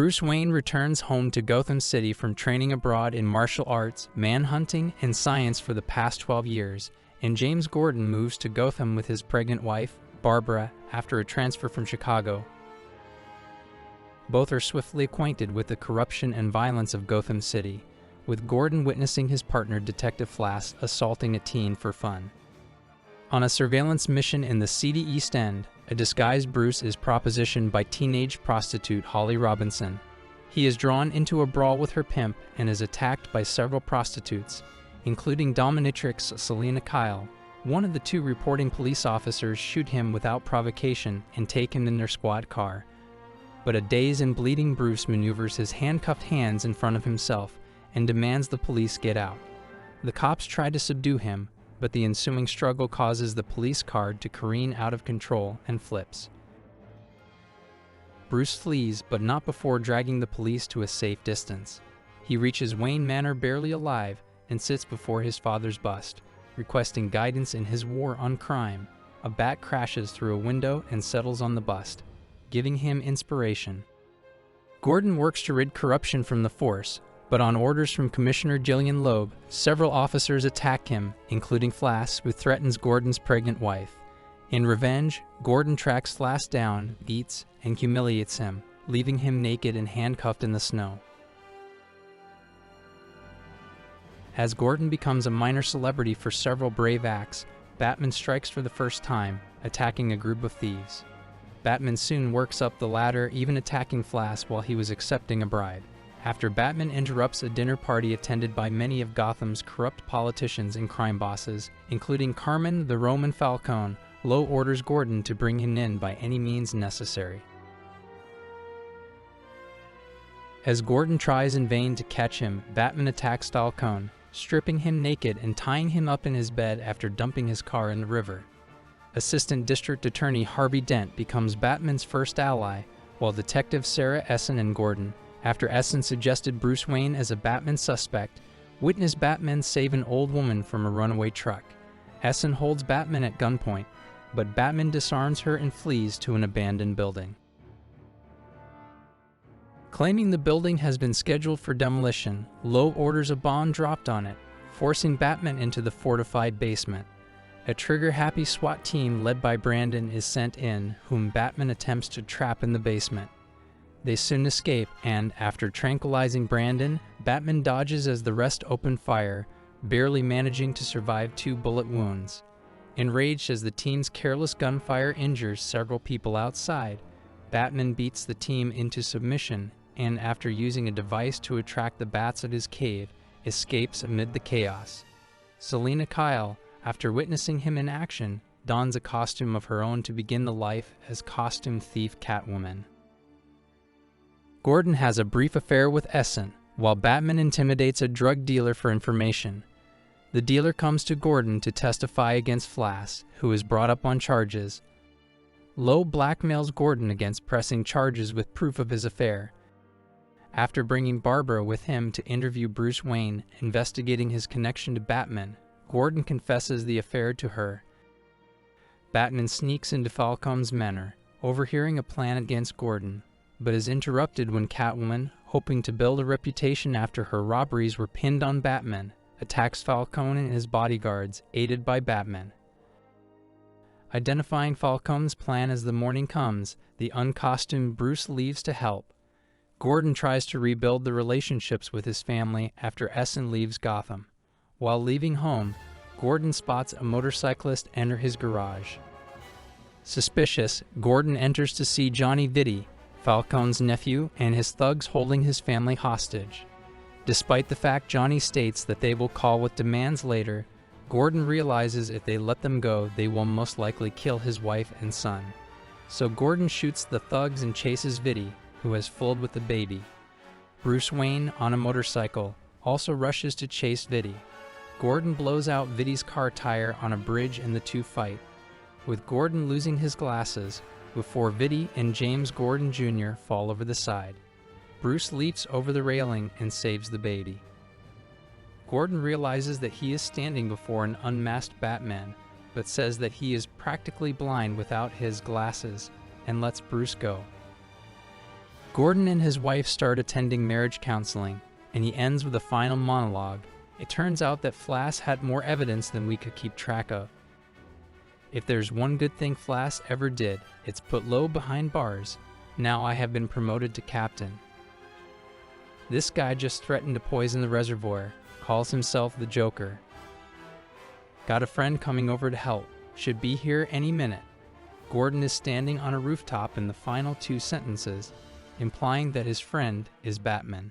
Bruce Wayne returns home to Gotham City from training abroad in martial arts, manhunting, and science for the past 12 years, and James Gordon moves to Gotham with his pregnant wife, Barbara, after a transfer from Chicago. Both are swiftly acquainted with the corruption and violence of Gotham City, with Gordon witnessing his partner Detective Flass assaulting a teen for fun. On a surveillance mission in the seedy East End, a disguised Bruce is propositioned by teenage prostitute Holly Robinson. He is drawn into a brawl with her pimp and is attacked by several prostitutes, including dominatrix Selina Kyle. One of the two reporting police officers shoot him without provocation and take him in their squad car. But a dazed and bleeding Bruce maneuvers his handcuffed hands in front of himself and demands the police get out. The cops try to subdue him, but the ensuing struggle causes the police car to careen out of control and flips. Bruce flees, but not before dragging the police to a safe distance. He reaches Wayne Manor barely alive and sits before his father's bust, requesting guidance in his war on crime. A bat crashes through a window and settles on the bust, giving him inspiration. Gordon works to rid corruption from the force, but on orders from Commissioner Jillian Loeb, several officers attack him, including Flass, who threatens Gordon's pregnant wife. In revenge, Gordon tracks Flass down, beats, and humiliates him, leaving him naked and handcuffed in the snow. As Gordon becomes a minor celebrity for several brave acts, Batman strikes for the first time, attacking a group of thieves. Batman soon works up the ladder, even attacking Flass while he was accepting a bribe. After Batman interrupts a dinner party attended by many of Gotham's corrupt politicians and crime bosses, including Carmen the Roman Falcone, Lowe orders Gordon to bring him in by any means necessary. As Gordon tries in vain to catch him, Batman attacks Falcone, stripping him naked and tying him up in his bed after dumping his car in the river. Assistant District Attorney Harvey Dent becomes Batman's first ally, while Detective Sarah Essen and Gordon, after Essen suggested Bruce Wayne as a Batman suspect, witness Batman save an old woman from a runaway truck. Essen holds Batman at gunpoint, but Batman disarms her and flees to an abandoned building. Claiming the building has been scheduled for demolition, Lowe orders a bomb dropped on it, forcing Batman into the fortified basement. A trigger-happy SWAT team led by Brandon is sent in, whom Batman attempts to trap in the basement. They soon escape, and after tranquilizing Brandon, Batman dodges as the rest open fire, barely managing to survive 2 bullet wounds. Enraged as the team's careless gunfire injures several people outside, Batman beats the team into submission, and after using a device to attract the bats at his cave, escapes amid the chaos. Selina Kyle, after witnessing him in action, dons a costume of her own to begin the life as costume thief Catwoman. Gordon has a brief affair with Essen, while Batman intimidates a drug dealer for information. The dealer comes to Gordon to testify against Flass, who is brought up on charges. Lowe blackmails Gordon against pressing charges with proof of his affair. After bringing Barbara with him to interview Bruce Wayne, investigating his connection to Batman, Gordon confesses the affair to her. Batman sneaks into Falcone's manor, overhearing a plan against Gordon, but is interrupted when Catwoman, hoping to build a reputation after her robberies were pinned on Batman, attacks Falcone and his bodyguards, aided by Batman. Identifying Falcone's plan as the morning comes, the uncostumed Bruce leaves to help. Gordon tries to rebuild the relationships with his family after Essen leaves Gotham. While leaving home, Gordon spots a motorcyclist enter his garage. Suspicious, Gordon enters to see Johnny Vitti, Falcone's nephew, and his thugs holding his family hostage. Despite the fact Johnny states that they will call with demands later, Gordon realizes if they let them go, they will most likely kill his wife and son. So Gordon shoots the thugs and chases Vitti, who has fooled with the baby. Bruce Wayne, on a motorcycle, also rushes to chase Vitti. Gordon blows out Vitti's car tire on a bridge and the two fight, with Gordon losing his glasses before Vitti and James Gordon Jr. fall over the side. Bruce leaps over the railing and saves the baby. Gordon realizes that he is standing before an unmasked Batman, but says that he is practically blind without his glasses and lets Bruce go. Gordon and his wife start attending marriage counseling, and he ends with a final monologue. It turns out that Flass had more evidence than we could keep track of. If there's one good thing Flass ever did, it's put Lowe behind bars. Now I have been promoted to captain. This guy just threatened to poison the reservoir, calls himself the Joker. Got a friend coming over to help, should be here any minute. Gordon is standing on a rooftop in the final two sentences, implying that his friend is Batman.